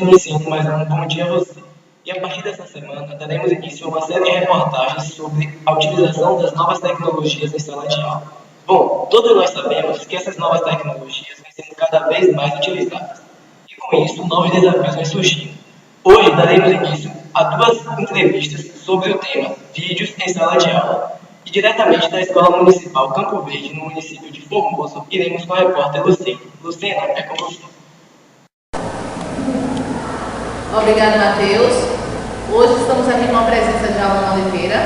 iniciando mais um Bom Dia a Você. E a partir dessa semana, daremos início a uma série de reportagens sobre a utilização das novas tecnologias em sala de aula. Bom, todos nós sabemos que essas novas tecnologias vêm sendo cada vez mais utilizadas. E com isso, novos desafios vêm surgindo. Hoje daremos início a duas entrevistas sobre o tema Vídeos em Sala de Aula. E diretamente da Escola Municipal Campo Verde, no município de Formoso, iremos com a repórter Lucena. Lucena, é com você. Obrigada, Matheus. Hoje estamos aqui com a presença de Alana Oliveira.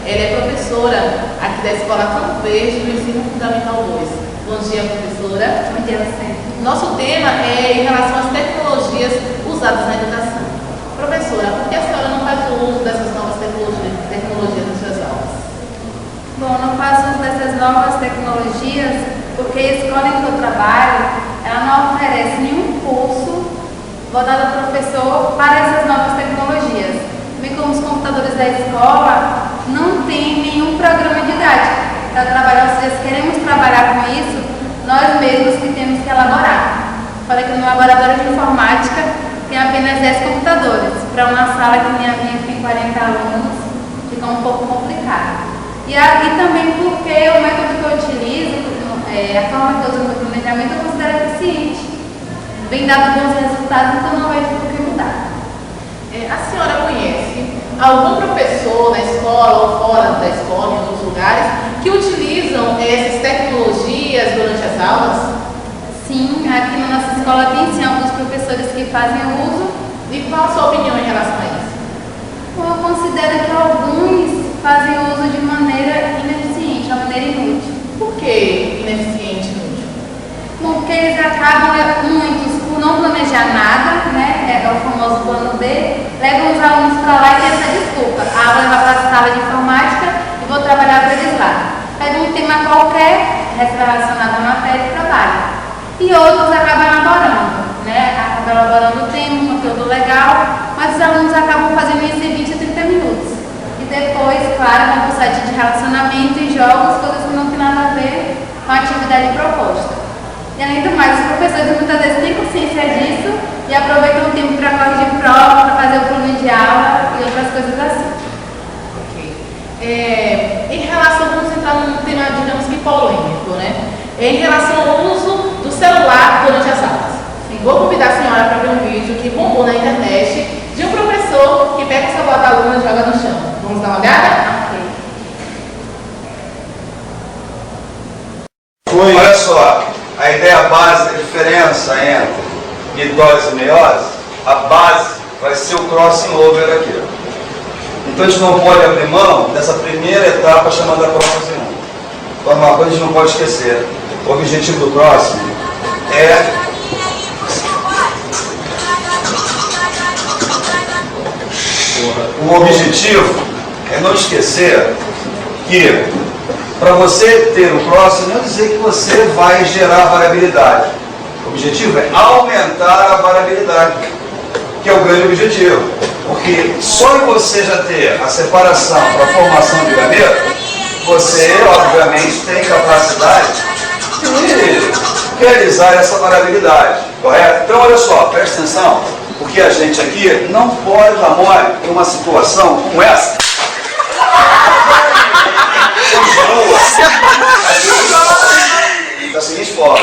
Ela é professora aqui da Escola Campo Verde do Ensino Fundamental 2. Bom dia, professora. Bom dia, você. Nosso tema é em relação às tecnologias usadas na educação. Professora, por que a senhora não faz uso dessas novas tecnologias nas suas aulas? Bom, não faço uso dessas novas tecnologias porque a escola em que eu trabalho, ela não oferece nenhum curso voltado ao professor para essas novas tecnologias. Bem como os computadores da escola não tem nenhum programa didático para trabalhar. Se nós queremos trabalhar com isso, nós mesmos que temos que elaborar. Falei que no laboratório de informática tem apenas 10 computadores. Para uma sala que nem a minha tem 40 alunos, fica um pouco complicado. E também porque o método que eu utilizo, a forma que eu uso no planejamento, eu considero eficiente. Vem dado bons resultados, então não vejo por que mudar. A senhora conhece algum professor na escola ou fora da escola, em outros lugares, que utilizam essas tecnologias durante as aulas? Sim, aqui na nossa escola tem sim alguns professores que fazem uso. E qual a sua opinião em relação a isso? Eu considero que alguns fazem uso de maneira ineficiente, de maneira inútil. Por que ineficiente e inútil? Bom, porque eles acabam, muitos, por não planejar nada, né, é o famoso plano B, levam os alunos para lá e tem essa desculpa. Ah, vou levar para a sala de informática e vou trabalhar para eles lá. Pega um tema qualquer relacionado à matéria e trabalha. E outros acabam elaborando, né, acabam elaborando o tema, um conteúdo legal, mas os alunos acabam fazendo isso em 20 a 30 minutos. E depois, claro, vão para o site de relacionamento e jogos, coisas que não tem nada a ver com a atividade proposta. E além do mais, os professores muitas vezes têm consciência disso e aproveitam o tempo para corrigir prova, para fazer o plano de aula e outras coisas assim. Ok. Em relação, vamos entrar num tema, digamos que polêmico, né? Em relação ao uso do celular durante as aulas. Sim. Vou convidar a senhora para ver um vídeo que bombou na internet de um professor que pega o celular da aluna e joga no chão. Vamos dar uma olhada? Ok. Olha só. A ideia básica, a diferença entre mitose e meiose, a base vai ser o crossing over aqui. Então a gente não pode abrir mão dessa primeira etapa chamada crossing over. Então uma coisa a gente não pode esquecer. O objetivo do crossing é não esquecer que para você ter o crossing, não é dizer que você vai gerar variabilidade. O objetivo é aumentar a variabilidade, que é o grande objetivo. Porque só em você já ter a separação para a formação de gaveta, você, obviamente, tem capacidade de realizar essa variabilidade. Correto? Então, olha só, presta atenção, porque a gente aqui não pode dar mole em uma situação como essa. Da seguinte forma.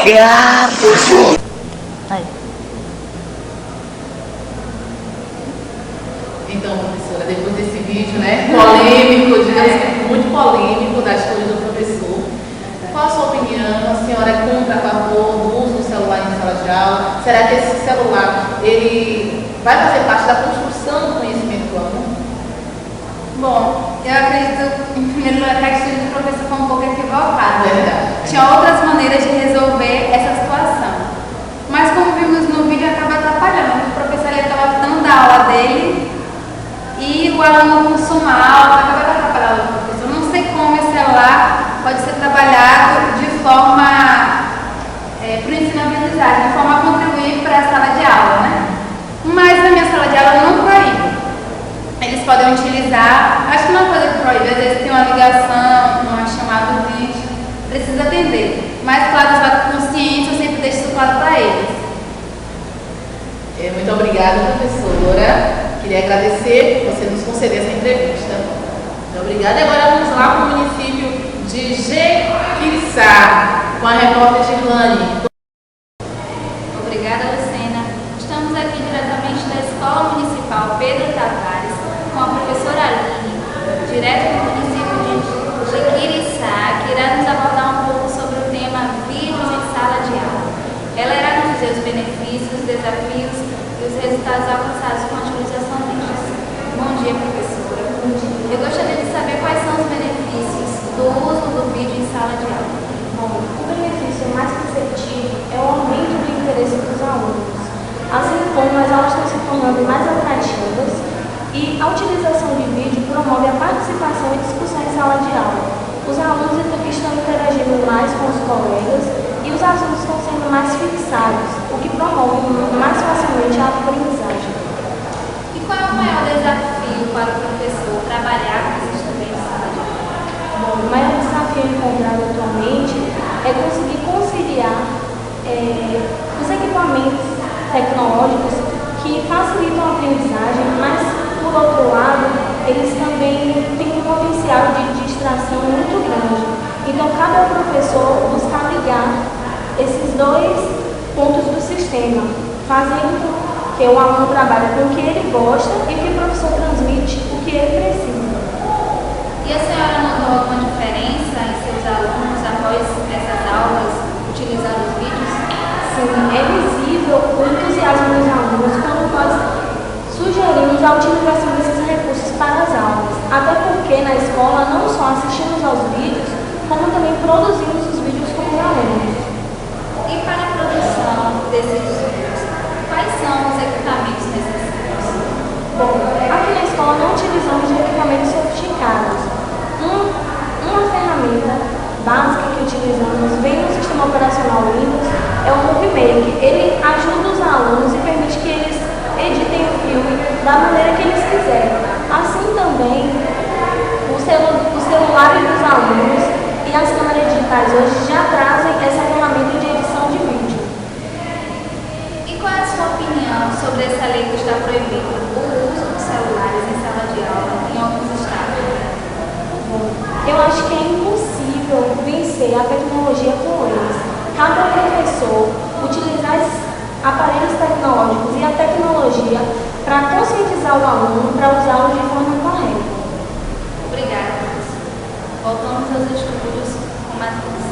Então, professora, depois desse vídeo, né, polêmico, digamos que muito polêmico da escolha do professor, qual a sua opinião? A senhora é contra, a favor do uso do celular em sala de aula? Será que esse celular, ele vai fazer parte da construção do conhecimento do aluno? Bom, eu acredito, em primeiro lugar, que a atitude do professor foi um pouco equivocada. Verdade. Tinha outras maneiras de resolver essa situação. Mas como vimos no vídeo, acaba atrapalhando. O professor estava dando a aula dele e o aluno consuma a aula, acaba atrapalhando o professor. Não sei como esse celular pode ser trabalhado de forma para o ensino-aprendizagem, de forma a contribuir para a sala de aula, né? Mas na minha sala de aula eu não proíbo. Eles podem utilizar, acho que não é uma coisa que proíbe, às vezes tem uma ligação, uma chamada do vídeo, precisa atender. Mas, claro, usar com consciência, eu sempre deixo isso claro para eles. Muito obrigada. obrigada, professora. Queria agradecer por você nos conceder essa entrevista. Muito obrigada. E agora vamos lá para o município de Jequiriçá, com a repórter Girlane. Obrigada, Lucena. Estamos aqui diretamente da Escola Municipal Pedro Tavares, com a professora Aline, direto do município de Jequiriçá, que irá nos abordar um pouco sobre o tema vídeos em sala de aula. Ela irá nos dizer os benefícios, os desafios e os resultados alcançados com a utilização de vídeos. Bom dia, professora. Eu gostaria de saber quais são os benefícios do uso do vídeo em sala de aula. Bom, o benefício mais perceptível é o aumento do interesse dos alunos, assim como as aulas estão se tornando mais atrativas e a utilização de vídeo promove a participação e discussão em sala de aula. Os alunos estão interagindo mais com os colegas e os assuntos estão sendo mais fixados, o que promove mais facilmente a aprendizagem. E qual é o maior desafio para o professor trabalhar com esses estudantes em sala de aula? Bom, o maior desafio encontrado atualmente é conseguir conciliar os equipamentos tecnológicos que facilitam a aprendizagem, mas, por outro lado, eles também têm um potencial de distração muito grande. Então, cabe ao professor buscar ligar esses dois pontos do sistema, fazendo com que o aluno trabalhe com o que ele gosta e que o professor transmite o que ele precisa. E a senhora notou alguma diferença em seus alunos após essas aulas utilizando os vídeos? Sim, é visível o entusiasmo dos alunos quando nós sugerimos a utilização desses recursos para as aulas, até porque na escola não só assistimos aos vídeos, como também produzimos os vídeos com os alunos. E para a produção desses vídeos, quais são os equipamentos necessários? Bom, aqui na escola não utilizamos de equipamentos sofisticados. Uma ferramenta básica que utilizamos vem no sistema operacional Windows, é o Movie Maker. Ele ajuda os alunos e permite que eles editem o filme da maneira que eles quiserem. Assim também, os celulares dos alunos e as câmeras digitais hoje já trazem essa ferramenta de edição de vídeo. E qual é a sua opinião sobre essa lei que está proibindo o uso dos celulares em sala de aula em alguns estados? Eu acho que é impossível vencer a tecnologia com leis. Cabe ao professor utilizar esses aparelhos tecnológicos e a tecnologia para conscientizar o aluno para usá-los de forma correta. Obrigada, professor. Voltamos aos estudos com Matheus.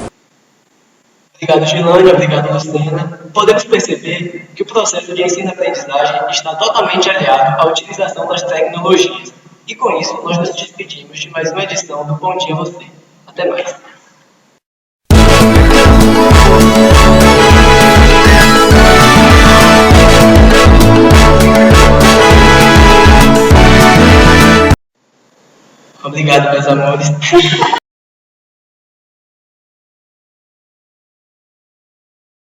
Obrigado, Gilane. Obrigado, Lucena. Podemos perceber que o processo de ensino-aprendizagem está totalmente aliado à utilização das tecnologias. E com isso, nós nos despedimos de mais uma edição do Bom Dia Você. Até mais. Obrigado, meus amores.